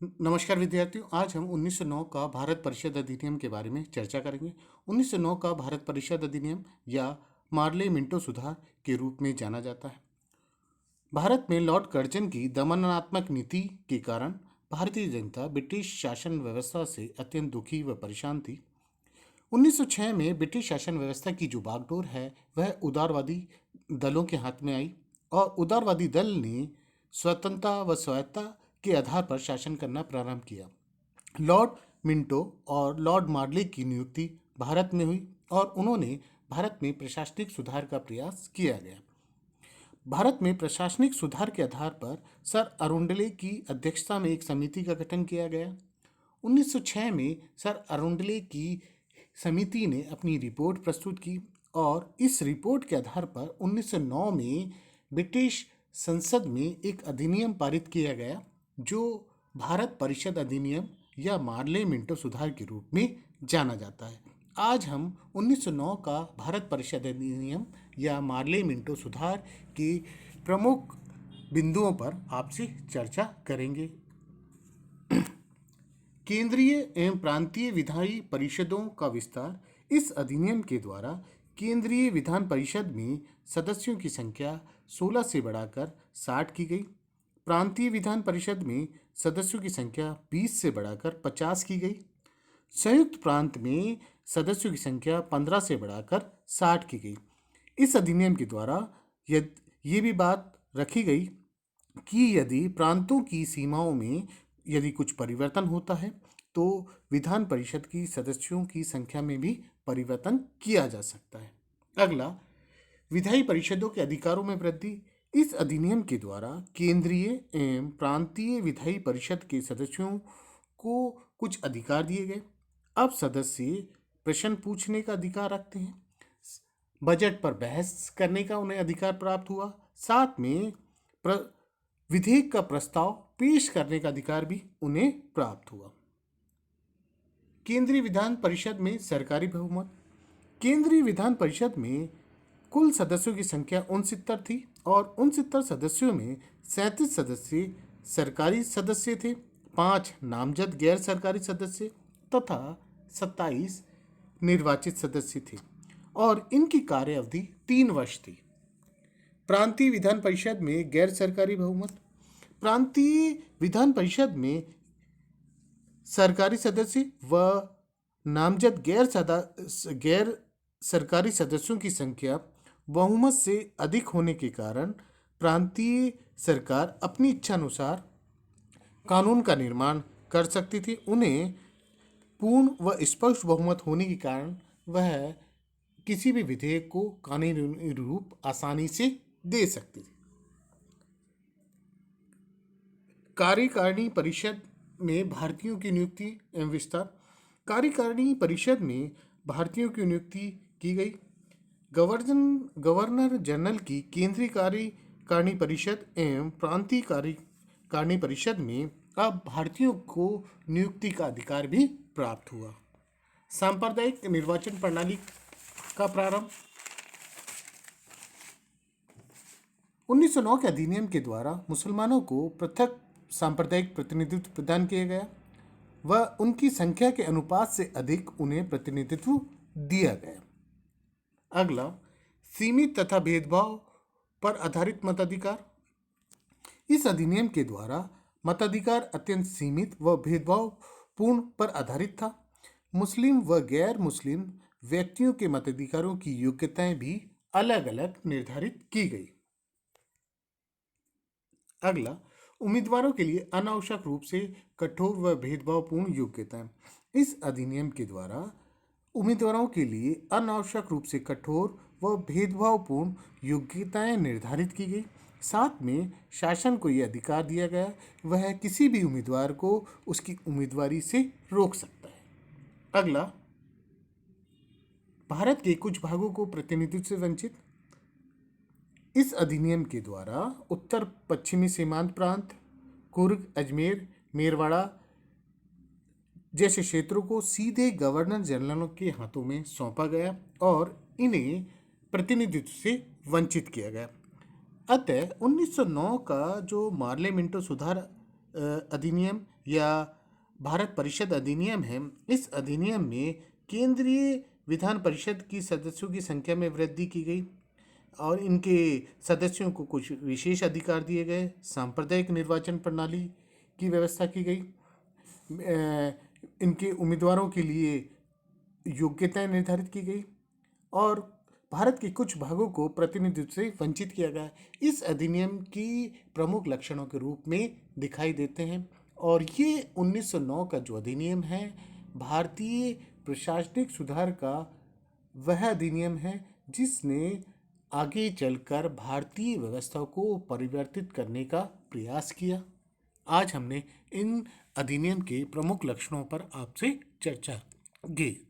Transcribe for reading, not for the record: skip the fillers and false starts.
नमस्कार विद्यार्थियों, आज हम 1909 का भारत परिषद अधिनियम के बारे में चर्चा करेंगे। 1909 का भारत परिषद अधिनियम या मार्ले मिंटो सुधार के रूप में जाना जाता है। भारत में लॉर्ड कर्जन की दमनात्मक नीति के कारण भारतीय जनता ब्रिटिश शासन व्यवस्था से अत्यंत दुखी व परेशान थी। 1906 में ब्रिटिश शासन व्यवस्था की जो बागडोर है वह उदारवादी दलों के हाथ में आई और उदारवादी दल ने स्वतंत्रता व स्वायत्ता के आधार पर शासन करना प्रारंभ किया। लॉर्ड मिंटो और लॉर्ड मार्ले की नियुक्ति भारत में हुई और उन्होंने भारत में प्रशासनिक सुधार का प्रयास किया गया। भारत में प्रशासनिक सुधार के आधार पर सर अरुंडले की अध्यक्षता में एक समिति का गठन किया गया। 1906 में सर अरुंडले की समिति ने अपनी रिपोर्ट प्रस्तुत की और इस रिपोर्ट के आधार पर 1909 में ब्रिटिश संसद में एक अधिनियम पारित किया गया जो भारत परिषद अधिनियम या मार्ले मिंटो सुधार के रूप में जाना जाता है। आज हम 1909 का भारत परिषद अधिनियम या मार्ले मिंटो सुधार के प्रमुख बिंदुओं पर आपसे चर्चा करेंगे। केंद्रीय एवं प्रांतीय विधायी परिषदों का विस्तार। इस अधिनियम के द्वारा केंद्रीय विधान परिषद में सदस्यों की संख्या 16 से बढ़ाकर 60 की गई। प्रांतीय विधान परिषद में सदस्यों की संख्या 20 से बढ़ाकर 50 की गई। संयुक्त प्रांत में सदस्यों की संख्या 15 से बढ़ाकर 60 की गई। इस अधिनियम के द्वारा ये भी बात रखी गई कि यदि प्रांतों की सीमाओं में यदि कुछ परिवर्तन होता है तो विधान परिषद की सदस्यों की संख्या में भी परिवर्तन किया जा सकता है। अगला, विधायी परिषदों के अधिकारों में वृद्धि। इस अधिनियम के द्वारा केंद्रीय एवं प्रांतीय विधायी परिषद के सदस्यों को कुछ अधिकार दिए गए। अब सदस्य प्रश्न पूछने का अधिकार रखते हैं, बजट पर बहस करने का उन्हें अधिकार प्राप्त हुआ, साथ में विधेयक का प्रस्ताव पेश करने का अधिकार भी उन्हें प्राप्त हुआ। केंद्रीय विधान परिषद में सरकारी बहुमत। केंद्रीय विधान परिषद में कुल सदस्यों की संख्या 69 थी और 69 सदस्यों में 37 सदस्य सरकारी सदस्य थे, 5 नामजद गैर सरकारी सदस्य तथा 27 निर्वाचित सदस्य थे और इनकी कार्य अवधि 3 वर्ष थी। प्रांतीय विधान परिषद में गैर सरकारी बहुमत। प्रांतीय विधान परिषद में सरकारी सदस्य व नामजद गैर सरकारी सदस्यों की संख्या बहुमत से अधिक होने के कारण प्रांतीय सरकार अपनी इच्छा अनुसार कानून का निर्माण कर सकती थी। उन्हें पूर्ण व स्पष्ट बहुमत होने के कारण वह किसी भी विधेयक को कानूनी रूप आसानी से दे सकती थी। कार्यकारिणी परिषद में भारतीयों की नियुक्ति एवं विस्तार। कार्यकारिणी परिषद में भारतीयों की नियुक्ति की गई। गवर्नर जनरल की केंद्रीय कार्यकारिणी परिषद एवं प्रांतीय कार्यकारिणी परिषद में अब भारतीयों को नियुक्ति का अधिकार भी प्राप्त हुआ। सांप्रदायिक निर्वाचन प्रणाली का प्रारंभ। 1909 के अधिनियम के द्वारा मुसलमानों को पृथक सांप्रदायिक प्रतिनिधित्व प्रदान किया गया व उनकी संख्या के अनुपात से अधिक उन्हें प्रतिनिधित्व दिया गया। अगला, सीमित तथा भेदभाव पर आधारित मताधिकार। इस अधिनियम के द्वारा मताधिकार अत्यंत सीमित व भेदभाव पूर्ण पर आधारित था। मुस्लिम व गैर मुस्लिम व्यक्तियों के मताधिकारों की योग्यताएं भी अलग अलग निर्धारित की गई। अगला, उम्मीदवारों के लिए अनावश्यक रूप से कठोर व भेदभावपूर्ण योग्यताएं। इस अधिनियम के द्वारा उम्मीदवारों के लिए अनावश्यक रूप से कठोर व भेदभावपूर्ण योग्यताएं निर्धारित की गई। साथ में शासन को यह अधिकार दिया गया वह किसी भी उम्मीदवार को उसकी उम्मीदवारी से रोक सकता है। अगला, भारत के कुछ भागों को प्रतिनिधित्व से वंचित। इस अधिनियम के द्वारा उत्तर पश्चिमी सीमांत प्रांत, कुर्ग, अजमेर, मेरवाड़ा जैसे क्षेत्रों को सीधे गवर्नर जनरल के हाथों में सौंपा गया और इन्हें प्रतिनिधित्व से वंचित किया गया। अतः 1909 का जो मार्ले मिंटो सुधार अधिनियम या भारत परिषद अधिनियम है, इस अधिनियम में केंद्रीय विधान परिषद की सदस्यों की संख्या में वृद्धि की गई और इनके सदस्यों को कुछ विशेष अधिकार दिए गए। सांप्रदायिक निर्वाचन प्रणाली की व्यवस्था की गई। इनके उम्मीदवारों के लिए योग्यताएं निर्धारित की गई और भारत के कुछ भागों को प्रतिनिधित्व से वंचित किया गया। इस अधिनियम की प्रमुख लक्षणों के रूप में दिखाई देते हैं और ये 1909 का जो अधिनियम है भारतीय प्रशासनिक सुधार का वह अधिनियम है जिसने आगे चलकर भारतीय व्यवस्था को परिवर्तित करने का प्रयास किया। आज हमने इन अधिनियम के प्रमुख लक्षणों पर आपसे चर्चा की।